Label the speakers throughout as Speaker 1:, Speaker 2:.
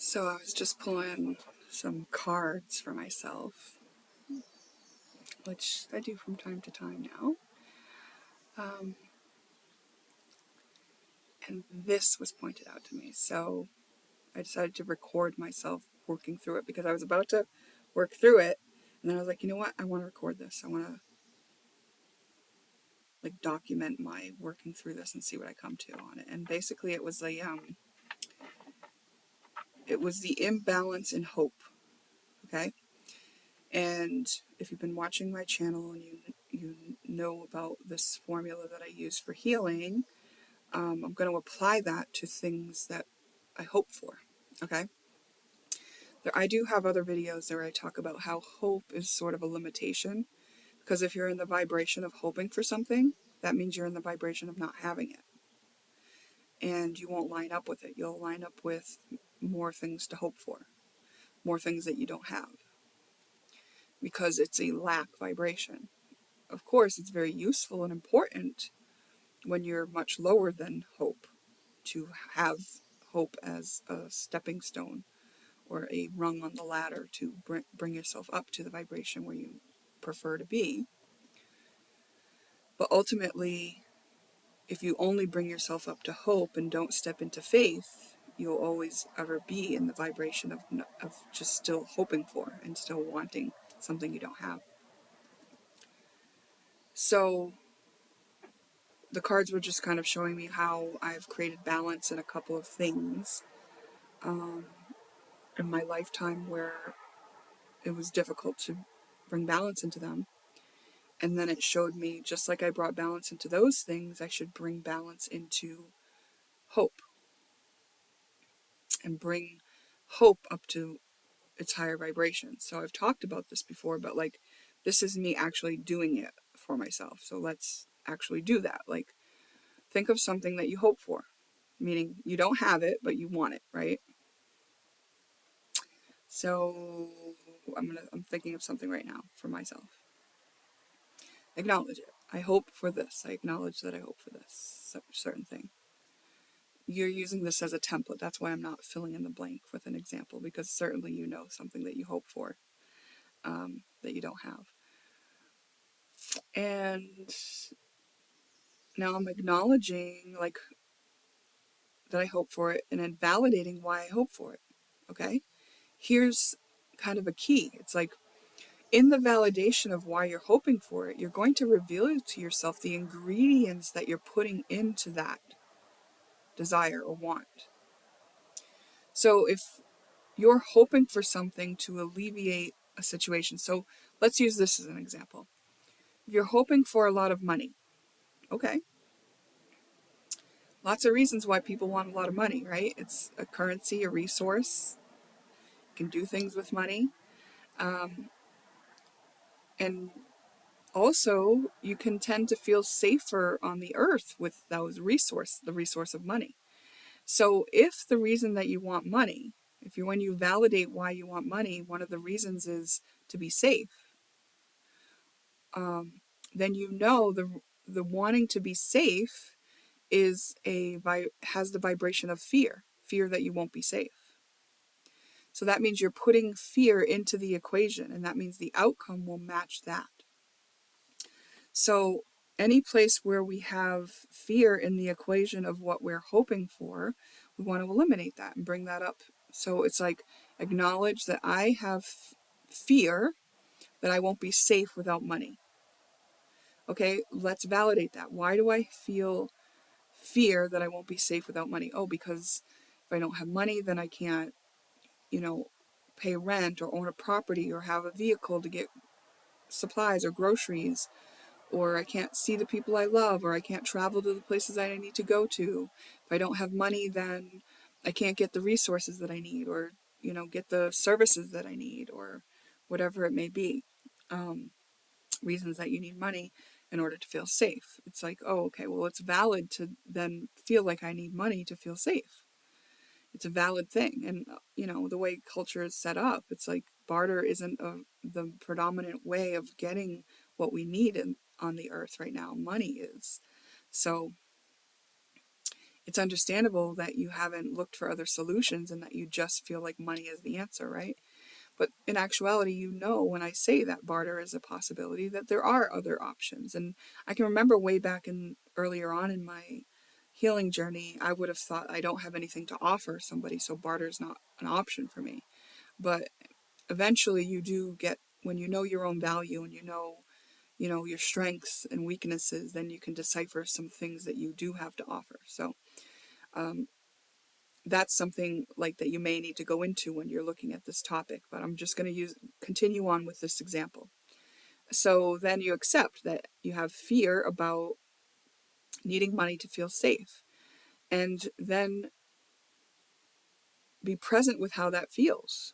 Speaker 1: So I was just pulling some cards for myself, which I do from time to time now. And this was pointed out to me. So I decided to record myself working through it because I was about to work through it. And then I was like, you know what? I want to record this. I want to document my working through this and see what I come to on it. And basically it was the imbalance in hope. Okay. And if you've been watching my channel and you know about this formula that I use for healing, I'm going to apply that to things that I hope for. Okay. I do have other videos where I talk about how hope is sort of a limitation, because if you're in the vibration of hoping for something, that means you're in the vibration of not having it. And you won't line up with it. You'll line up with more things to hope for, more things that you don't have, because it's a lack vibration. Of course, it's very useful and important when you're much lower than hope to have hope as a stepping stone or a rung on the ladder to bring yourself up to the vibration where you prefer to be. But ultimately, if you only bring yourself up to hope and don't step into faith, you'll always ever be in the vibration of just still hoping for and still wanting something you don't have. So the cards were just kind of showing me how I've created balance in a couple of things in my lifetime where it was difficult to bring balance into them. And then it showed me, just like I brought balance into those things, I should bring balance into hope and bring hope up to its higher vibration. So I've talked about this before, but this is me actually doing it for myself. So let's actually do that. Think of something that you hope for, meaning you don't have it, but you want it, right? So I'm thinking of something right now for myself. Acknowledge it. I hope for this. I acknowledge that I hope for this certain thing. You're using this as a template. That's why I'm not filling in the blank with an example, because certainly you know something that you hope for that you don't have. And now I'm acknowledging that I hope for it and then validating why I hope for it. Okay? Here's kind of a key. It's in the validation of why you're hoping for it, you're going to reveal to yourself the ingredients that you're putting into that desire or want. So if you're hoping for something to alleviate a situation, so let's use this as an example. If you're hoping for a lot of money, okay, lots of reasons why people want a lot of money, right? It's a currency, a resource. You can do things with money. And also, you can tend to feel safer on the earth with the resource of money. So if the reason that you want money, when you validate why you want money, one of the reasons is to be safe, then you know the wanting to be safe has the vibration of fear that you won't be safe. So that means you're putting fear into the equation, and that means the outcome will match that. So any place where we have fear in the equation of what we're hoping for, we want to eliminate that and bring that up. So it's acknowledge that I have fear that I won't be safe without money. Okay, let's validate that. Why do I feel fear that I won't be safe without money? Oh, because if I don't have money, then I can't, pay rent or own a property or have a vehicle to get supplies or groceries, or I can't see the people I love, or I can't travel to the places I need to go to. If I don't have money, then I can't get the resources that I need, or, get the services that I need, or whatever it may be. Reasons that you need money in order to feel safe. It's oh, okay, well, it's valid to then feel like I need money to feel safe. It's a valid thing. And, the way culture is set up, it's barter isn't the predominant way of getting what we need on the earth right now. Money is. So it's understandable that you haven't looked for other solutions and that you just feel like money is the answer, right? But in actuality, when I say that barter is a possibility, that there are other options. And I can remember way back earlier on in my healing journey, I would have thought I don't have anything to offer somebody, so barter is not an option for me. But eventually you do get, when you know your own value and your strengths and weaknesses, then you can decipher some things that you do have to offer. So that's something like that you may need to go into when you're looking at this topic, but I'm just going to continue on with this example. So then you accept that you have fear about needing money to feel safe, and then be present with how that feels.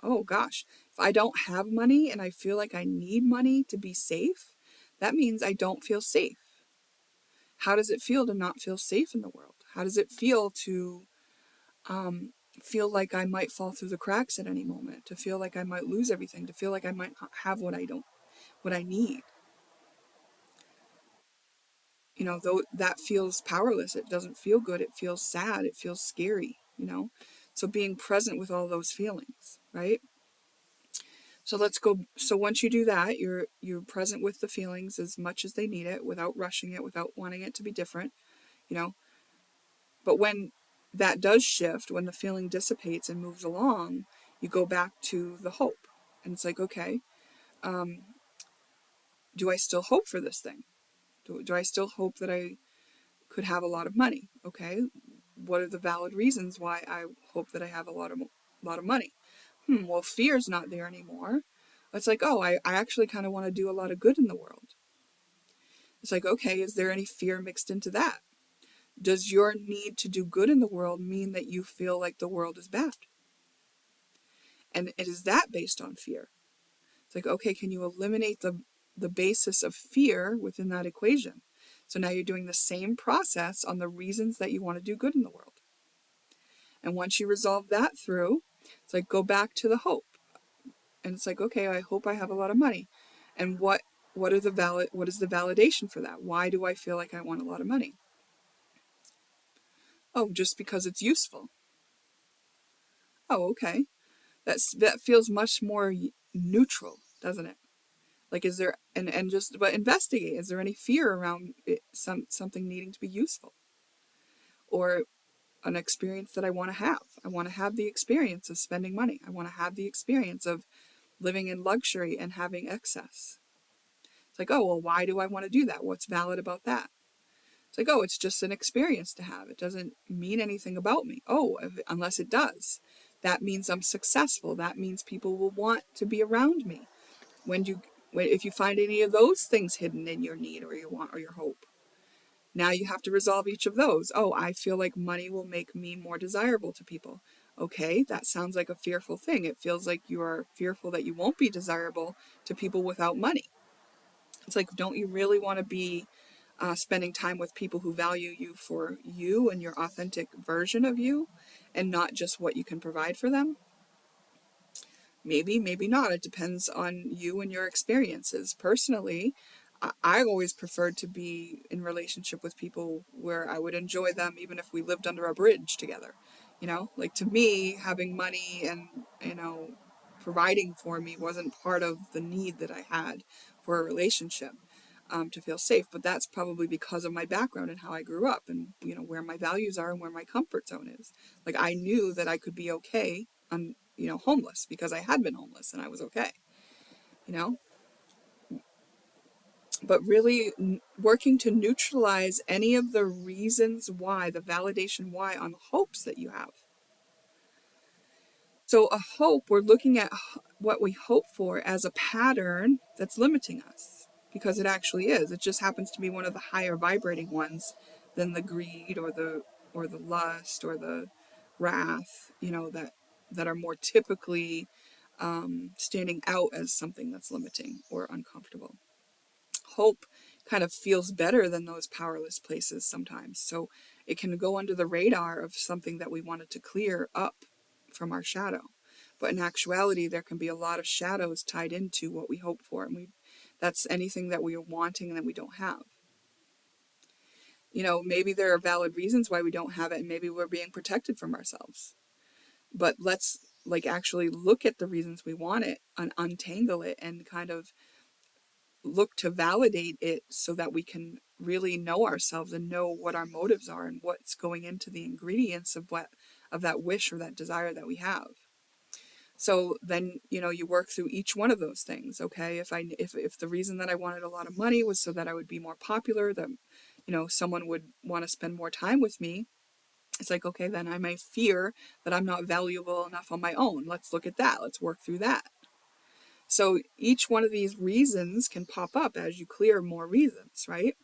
Speaker 1: Oh gosh, if I don't have money and I feel like I need money to be safe, that means I don't feel safe. How does it feel to not feel safe in the world? How does it feel to feel like I might fall through the cracks at any moment, to feel like I might lose everything, to feel like I might not have what I need? Though that feels powerless, it doesn't feel good. It feels sad. It feels scary. So being present with all those feelings, right? So let's go. So once you do that, you're present with the feelings as much as they need it, without rushing it, without wanting it to be different, you know. But when that does shift, when the feeling dissipates and moves along, you go back to the hope. And it's like, okay, do I still hope for this thing? Do I still hope that I could have a lot of money? Okay, what are the valid reasons why I hope that I have a lot of money? Well, fear's not there anymore. It's like, oh, I actually kind of want to do a lot of good in the world. It's like, okay, is there any fear mixed into that? Does your need to do good in the world mean that you feel like the world is bad? And is that based on fear? It's like, okay, can you eliminate the basis of fear within that equation? So now you're doing the same process on the reasons that you want to do good in the world. And once you resolve that through, it's like, go back to the hope. And it's like, okay, I hope I have a lot of money. And what is the validation for that? Why do I feel like I want a lot of money? Oh, just because it's useful. Oh, okay. That feels much more neutral, doesn't it? Like, is there, but investigate, is there any fear around something needing to be useful, or an experience that I want to have? I want to have the experience of spending money. I want to have the experience of living in luxury and having excess. It's like, oh, well, why do I want to do that? What's valid about that? It's like, oh, it's just an experience to have. It doesn't mean anything about me. Oh, unless it does. That means I'm successful. That means people will want to be around me. If you find any of those things hidden in your need or your want or your hope, now you have to resolve each of those. Oh, I feel like money will make me more desirable to people. Okay, that sounds like a fearful thing. It feels like you are fearful that you won't be desirable to people without money. It's like, don't you really want to be spending time with people who value you for you and your authentic version of you, and not just what you can provide for them? Maybe, maybe not. It depends on you and your experiences. Personally, I always preferred to be in relationship with people where I would enjoy them even if we lived under a bridge together. Like, to me, having money and, providing for me wasn't part of the need that I had for a relationship, to feel safe. But that's probably because of my background and how I grew up, and, where my values are and where my comfort zone is. Like, I knew that I could be okay homeless, because I had been homeless and I was okay, you know? But really working to neutralize any of the reasons why, the validation why, on the hopes that you have. So a hope, we're looking at what we hope for as a pattern that's limiting us, because it actually is. It just happens to be one of the higher vibrating ones than the greed or the lust or the wrath, that are more typically standing out as something that's limiting or uncomfortable. Hope kind of feels better than those powerless places sometimes. So it can go under the radar of something that we wanted to clear up from our shadow. But in actuality, there can be a lot of shadows tied into what we hope for. And that's anything that we are wanting and that we don't have. Maybe there are valid reasons why we don't have it, and maybe we're being protected from ourselves. But let's actually look at the reasons we want it and untangle it and kind of look to validate it so that we can really know ourselves and know what our motives are and what's going into the ingredients of that wish or that desire that we have. So then, you work through each one of those things. Okay. If the reason that I wanted a lot of money was so that I would be more popular, that, someone would want to spend more time with me. It's like, okay, then I may fear that I'm not valuable enough on my own. Let's look at that. Let's work through that. So each one of these reasons can pop up as you clear more reasons, right?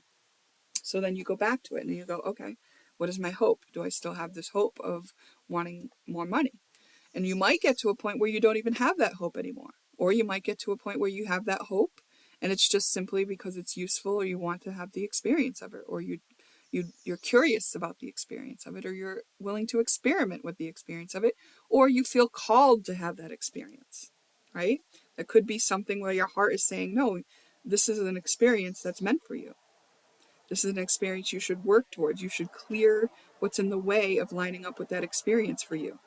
Speaker 1: So then you go back to it and you go, okay, what is my hope? Do I still have this hope of wanting more money? And you might get to a point where you don't even have that hope anymore. Or you might get to a point where you have that hope and it's just simply because it's useful, or you want to have the experience of it, or you're curious about the experience of it, or you're willing to experiment with the experience of it, or you feel called to have that experience, right? That could be something where your heart is saying, no, this is an experience that's meant for you. This is an experience you should work towards. You should clear what's in the way of lining up with that experience for you,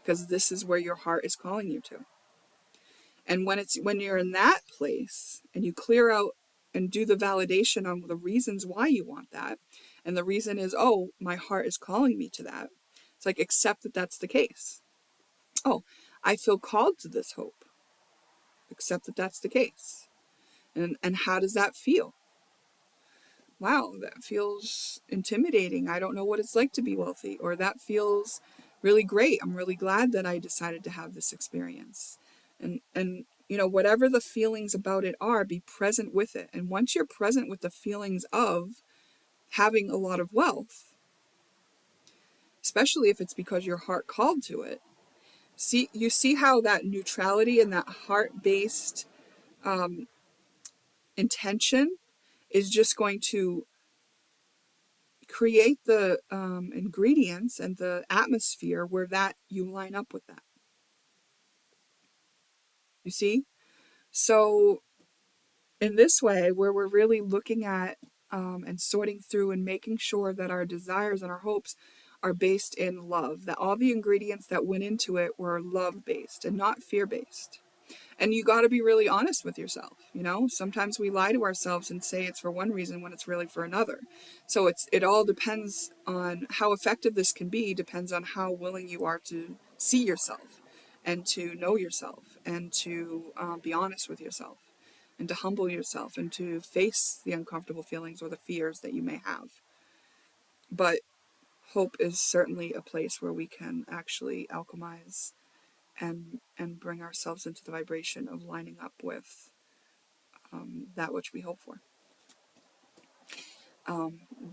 Speaker 1: because this is where your heart is calling you to. And when you're in that place and you clear out and do the validation on the reasons why you want that, and the reason is, oh, my heart is calling me to that. It's like, accept that that's the case. Oh, I feel called to this hope. Accept that that's the case. And how does that feel? Wow, that feels intimidating. I don't know what it's like to be wealthy. Or that feels really great. I'm really glad that I decided to have this experience. And whatever the feelings about it are, be present with it. And once you're present with the feelings of having a lot of wealth, especially if it's because your heart called to it, you see how that neutrality and that heart-based intention is just going to create the ingredients and the atmosphere where that you line up with that. You see? So in this way, where we're really looking at and sorting through and making sure that our desires and our hopes are based in love, that all the ingredients that went into it were love based and not fear based. And you got to be really honest with yourself. Sometimes we lie to ourselves and say it's for one reason when it's really for another. So it all depends on how effective this can be, depends on how willing you are to see yourself and to know yourself and to be honest with yourself and to humble yourself and to face the uncomfortable feelings or the fears that you may have. But hope is certainly a place where we can actually alchemize and bring ourselves into the vibration of lining up with that which we hope for.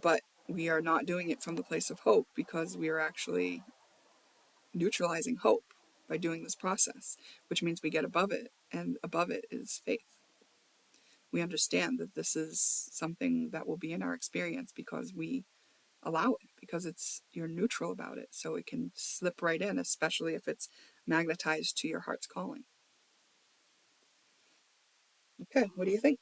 Speaker 1: But we are not doing it from the place of hope, because we are actually neutralizing hope by doing this process, which means we get above it, and above it is faith. We understand that this is something that will be in our experience because we allow it, because you're neutral about it, so it can slip right in, especially if it's magnetized to your heart's calling. Okay, what do you think?